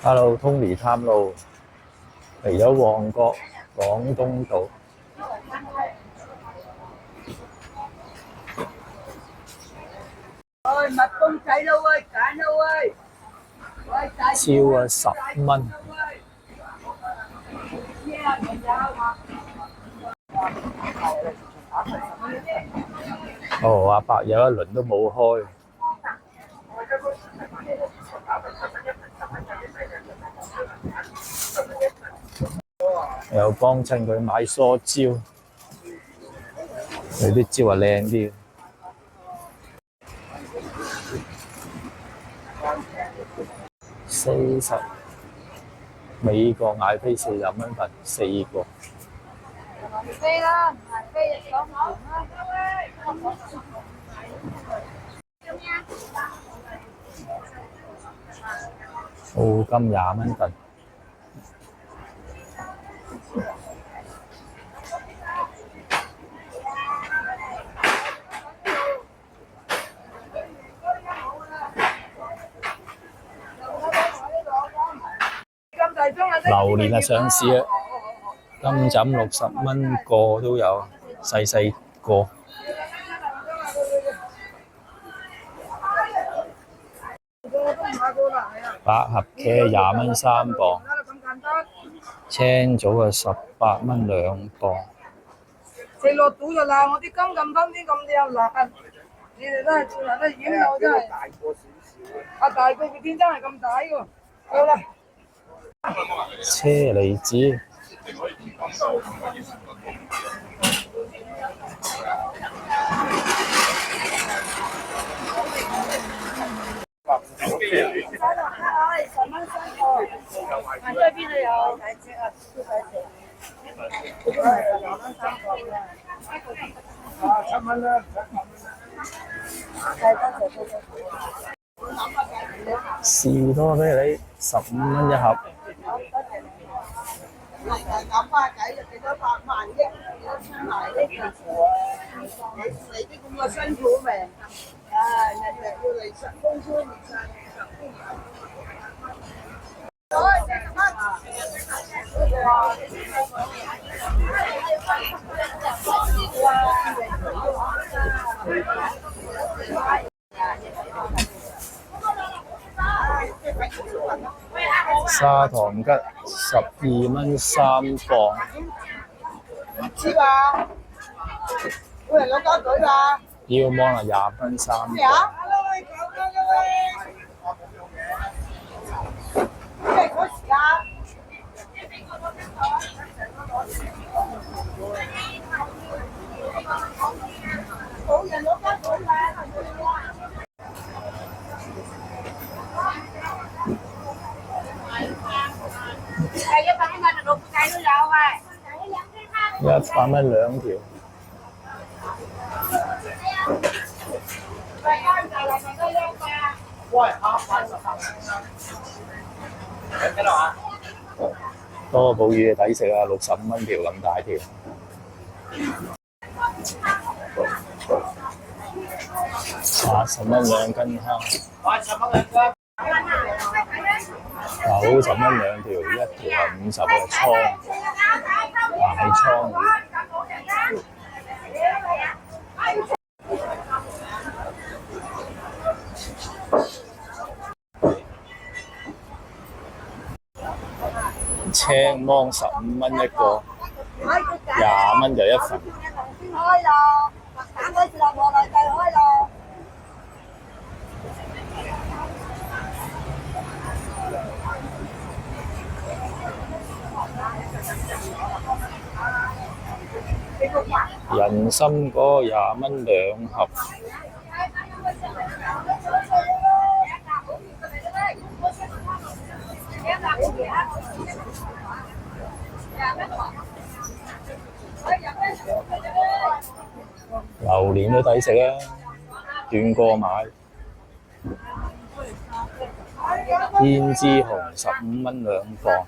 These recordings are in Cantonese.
Hello，Tony 探路嚟咗旺角廣東道，喂，蜜公仔啦喂，揀啦喂，喂大超啊10蚊。哦，阿伯有一輪都冇開，又幫襯佢買梳蕉，佢啲蕉啊靚啲。40美國嗌飛40蚊份4個。飛啦，唔係飛就講啦。澳金20蚊份。榴蓮啊上市啊，金枕60蚊個都有，細細個。百合茄20蚊3磅，青棗啊18蚊2磅。食落肚就鬧我啲金咁多啲咁靚辣，你哋都係全部都染到真係。啊大個嘅天真係咁大喎，好啦。車厘子10蚊3個，行咗去邊度有？睇隻啊，都睇隻。都係10蚊3個嘅。啊，7蚊啦，7蚊。士多啤梨15蚊一盒。諗下計就幾多百萬億，幾多千萬億啊！你啲咁嘅辛苦命，日日要嚟實工書唔晒。砂糖桔12蚊3磅。唔知吧？會嚟攞膠袋吧？腰芒啊20蚊3咩啊磅。咩嗰時間？冇人攞膠袋啦！100蚊買條老虎仔都有喂。100蚊2條。多寶魚抵食啊，65蚊條咁大條。80蚊2斤蝦。90蚊2條，一條係50個倉，大倉魚。青芒15蚊一個，20蚊就一份。先開咯，打開住落望來就開咯。人參果20蚊2盒。榴蓮都抵食啊，斷過買。胭脂紅15蚊2磅。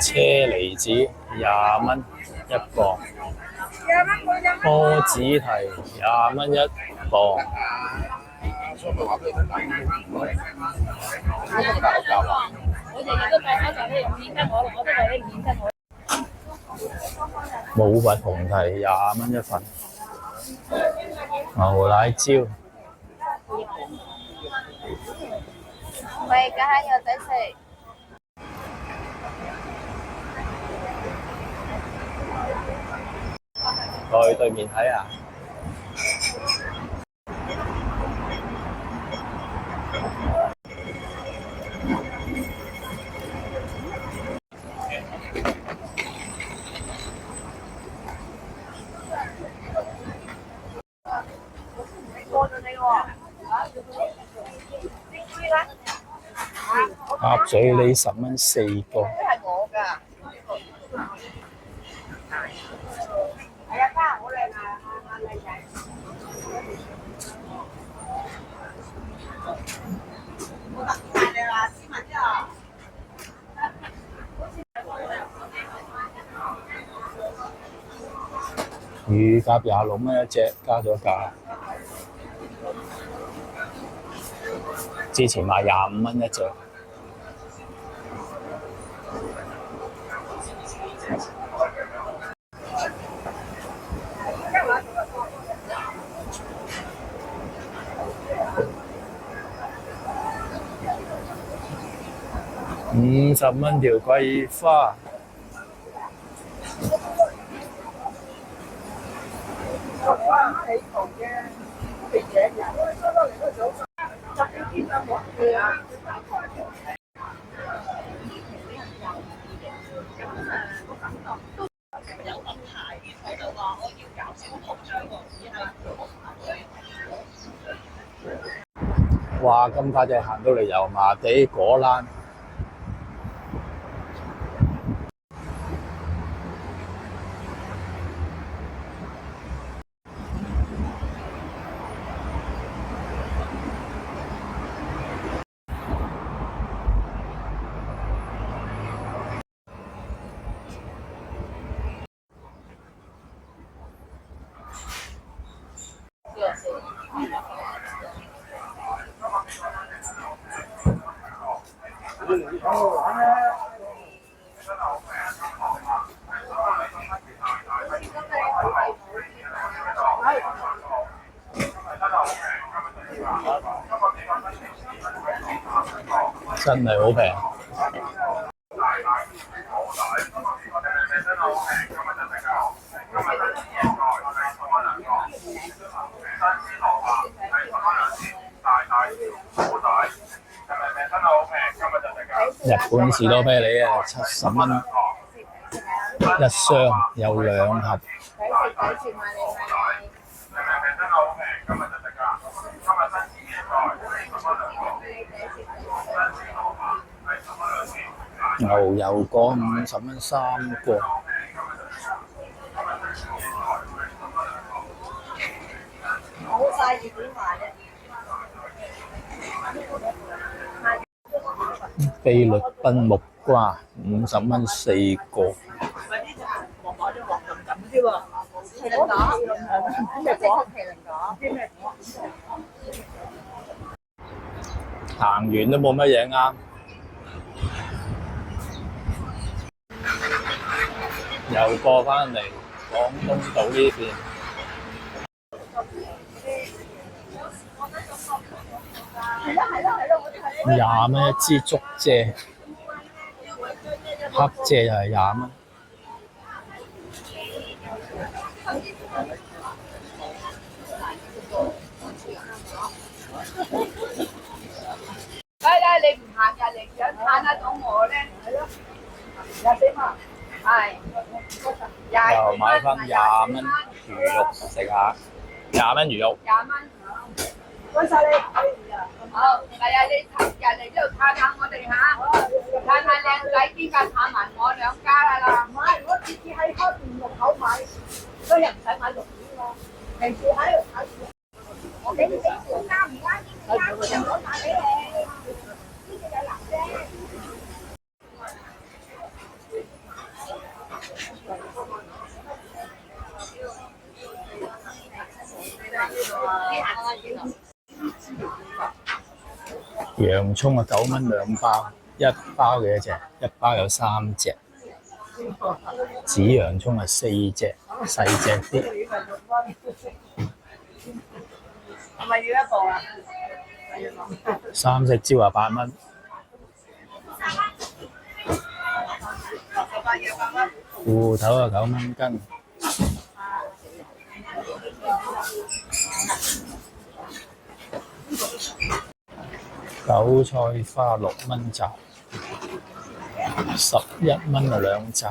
車厘子20蚊1磅。波子提20蚊1磅。我日日都帶口罩，你唔認得我咯，我都話你唔認得我。冇核紅提20蚊一份，牛奶蕉喂，家下有仔食。過去對面睇下。鴨嘴梨10蚊4個。係我㗎。係啊，家好靚啊，靚仔。我特別買你啦，斯文啫。乳鴿26蚊一隻，加咗價。之前賣25蚊一隻。50蚊條桂花。哇！咁快就行到嚟油麻地果欄。真係好平。日本士多啤梨啊，70蚊一箱，有2盒。牛油果50蚊3個。冇晒熱點賣啫。菲律賓木瓜50蚊4個。麒麟果，咩果？麒麟果，知咩果？行完都冇乜嘢啱。又過返嚟廣東島呢邊。20蚊一支竹蔗，黑蔗又係20蚊。你唔行入嚟想撐得到我咧？係咯，24蚊。係。又買翻20蚊魚肉食下，20蚊魚肉。20蚊。多謝你。好，係啊，你入嚟呢度撐下我哋嚇，撐下靚仔邊架撐埋我2家啦。唔係，我次次喺開店門口買，所以唔使買肉片喎。平時喺度炒住。我俾你啱唔啱？啱我就攞買俾你。呢個有藍啫。呢下我幾多？洋葱啊9蚊兩包，一包幾多隻？一包有3隻。紫洋葱係4隻，細隻啲。係咪要一部啊？三色椒啊8蚊。芋頭啊9蚊斤。韭菜花6蚊紮，11蚊啊2紮。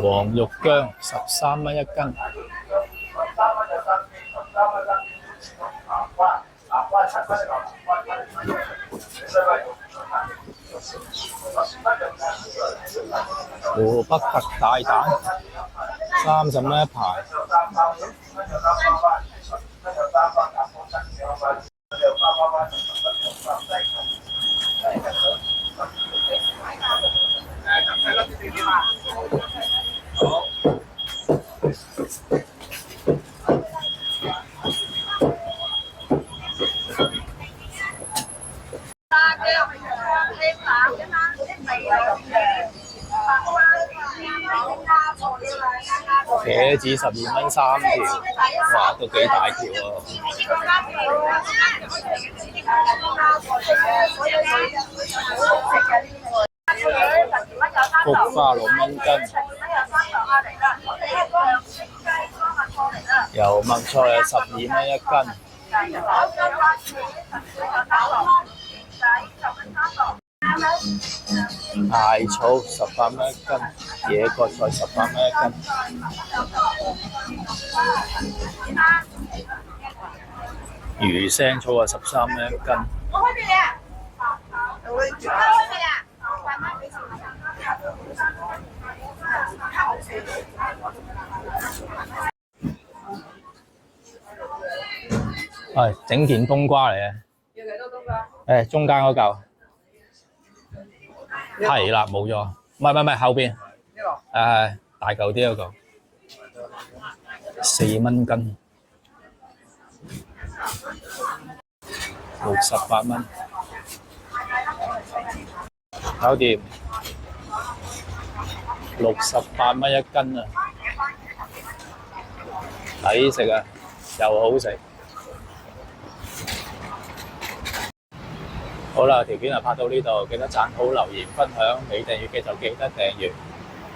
黃肉薑13蚊一斤。湖北特大蛋30蚊一排。茄子12蚊3條，哇，都幾大條啊！菊花6蚊斤，油麥菜啊12蚊一斤。大草18蚊一斤，野葛菜18蚊一斤。魚腥草啊13蚊一斤。我開俾你啊！我開俾你啊！係整件冬瓜嚟嘅。要幾多冬瓜？誒，中間嗰嚿。係啦，冇咗。唔係，後邊。呢個？大嚿啲嗰個。4蚊斤。68蚊。搞掂。68蚊一斤啊！抵食啊，又好食。好啦，條片就拍到呢度，記得讚好、留言、分享，未訂閱嘅就記得訂閱，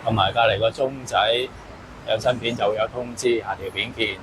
同埋隔離個鐘仔有新片就會有通知，下條片見。